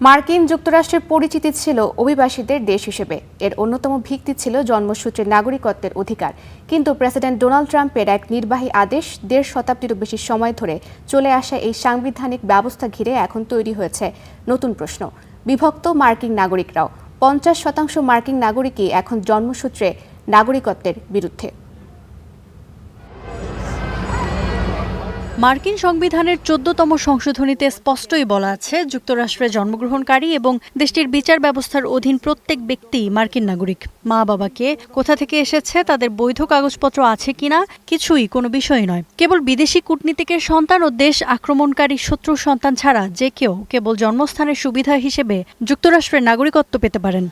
মার্কিন যুক্তরাষ্ট্রের পরিচিতি ছিল অভিবাসীদের দেশ হিসেবে। এর অন্যতম ভিত্তি ছিল জন্মসূত্রে নাগরিকত্বের অধিকার। কিন্তু প্রেসিডেন্ট ডোনাল্ড ট্রাম্পের এক নির্বাহী আদেশ ১.৫ শতাব্দীরও বেশি সময় ধরে চলে আসা এই সাংবিধানিক ব্যবস্থা ঘিরে এখন তৈরি হয়েছে নতুন প্রশ্ন। বিভক্ত মার্কিন নাগরিকরাও ৫০% মার্কিন নাগরিকই এখন জন্মসূত্রে নাগরিকত্বের বিরুদ্ধে। মার্কিন সংবিধানের ১৪তম সংশোধনীতে স্পষ্টই বলা আছে, যুক্তরাষ্ট্রে জন্মগ্রহণকারী এবং দেশটির বিচার ব্যবস্থার অধীন প্রত্যেক ব্যক্তি মার্কিন নাগরিক। মা বাবাকে কোথা থেকে এসেছে, তাদের বৈধ কাগজপত্র আছে কিনা, কিছুই কোনো বিষয় নয়। কেবল বিদেশি কূটনীতিকের সন্তান ও দেশ আক্রমণকারী শত্রুর সন্তান ছাড়া যে কেউ কেবল জন্মস্থানের সুবিধা হিসেবে যুক্তরাষ্ট্রের নাগরিকত্ব পেতে পারেন।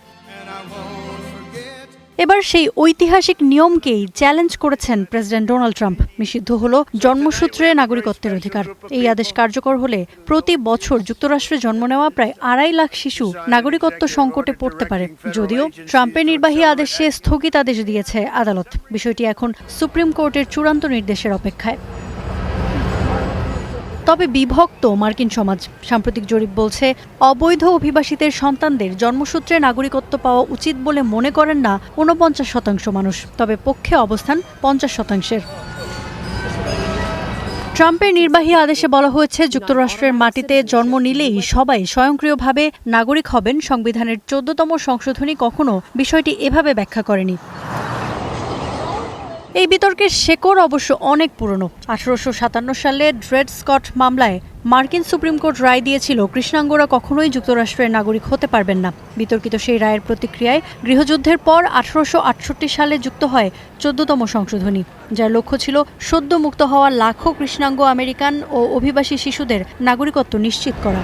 এবার সেই ঐতিহাসিক নিয়মকেই চ্যালেঞ্জ করেছেন প্রেসিডেন্ট ডোনাল্ড ট্রাম্প। নিষিদ্ধ হলো জন্মসূত্রে নাগরিকত্বের অধিকার। এই আদেশ কার্যকর হলে প্রতি বছর যুক্তরাষ্ট্রে জন্ম নেওয়া প্রায় ২.৫ লাখ শিশু নাগরিকত্ব সংকটে পড়তে পারে। যদিও ট্রাম্পের নির্বাহী আদেশে স্থগিতাদেশ দিয়েছে আদালত। বিষয়টি এখন সুপ্রিম কোর্টের চূড়ান্ত নির্দেশের অপেক্ষায়। তবে বিভক্ত মার্কিন সমাজ। সাম্প্রতিক জরিপ বলছে, অবৈধ অভিবাসীদের সন্তানদের জন্মসূত্রে নাগরিকত্ব পাওয়া উচিত বলে মনে করেন না ৪৯% মানুষ। তবে পক্ষে অবস্থান ৫০%। ট্রাম্পের নির্বাহী আদেশে বলা হয়েছে, যুক্তরাষ্ট্রের মাটিতে জন্ম নিলেই সবাই স্বয়ংক্রিয়ভাবে নাগরিক হবেন। সংবিধানের ১৪তম সংশোধনী কখনো বিষয়টি এভাবে ব্যাখ্যা করেনি। এই বিতর্কের শেকড় অবশ্য অনেক পুরনো। ১৮৫৭ সালে ড্রেড স্কট মামলায় মার্কিন সুপ্রিম কোর্ট রায় দিয়েছিল, কৃষ্ণাঙ্গরা কখনোই যুক্তরাষ্ট্রের নাগরিক হতে পারবেন না। বিতর্কিত সেই রায়ের প্রতিক্রিয়ায় গৃহযুদ্ধের পর ১৮৬৮ সালে যুক্ত হয় ১৪তম সংশোধনী, যার লক্ষ্য ছিল সদ্য মুক্ত হওয়া লাখো কৃষ্ণাঙ্গ আমেরিকান ও অভিবাসী শিশুদের নাগরিকত্ব নিশ্চিত করা।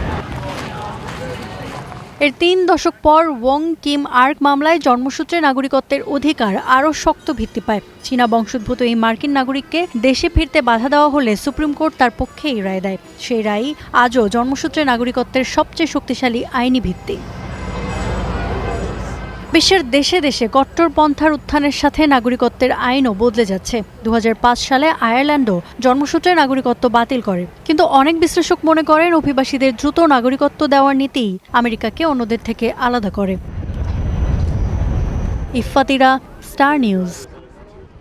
এর ৩ দশক পর ওয়ং কিম আর্ক মামলায় জন্মসূত্রে নাগরিকত্বের অধিকার আরও শক্ত ভিত্তি পায়। চীনা বংশোদ্ভূত এই মার্কিন নাগরিককে দেশে ফিরতে বাধা দেওয়া হলে সুপ্রিম কোর্ট তার পক্ষেই রায় দেয়। সেই রায়ই আজও জন্মসূত্রে নাগরিকত্বের সবচেয়ে শক্তিশালী আইনি ভিত্তি। বিশ্বের দেশে দেশে কট্টরপন্থার উত্থানের সাথে নাগরিকত্বের আইনও বদলে যাচ্ছে। ২০০৫ সালে আয়ারল্যান্ডও জন্মসূত্রে নাগরিকত্ব বাতিল করে। কিন্তু অনেক বিশ্লেষক মনে করেন, অভিবাসীদের দ্রুত নাগরিকত্ব দেওয়ার নীতি আমেরিকাকে অন্যদের থেকে আলাদা করে। ইফফাতিরা, স্টার নিউজ।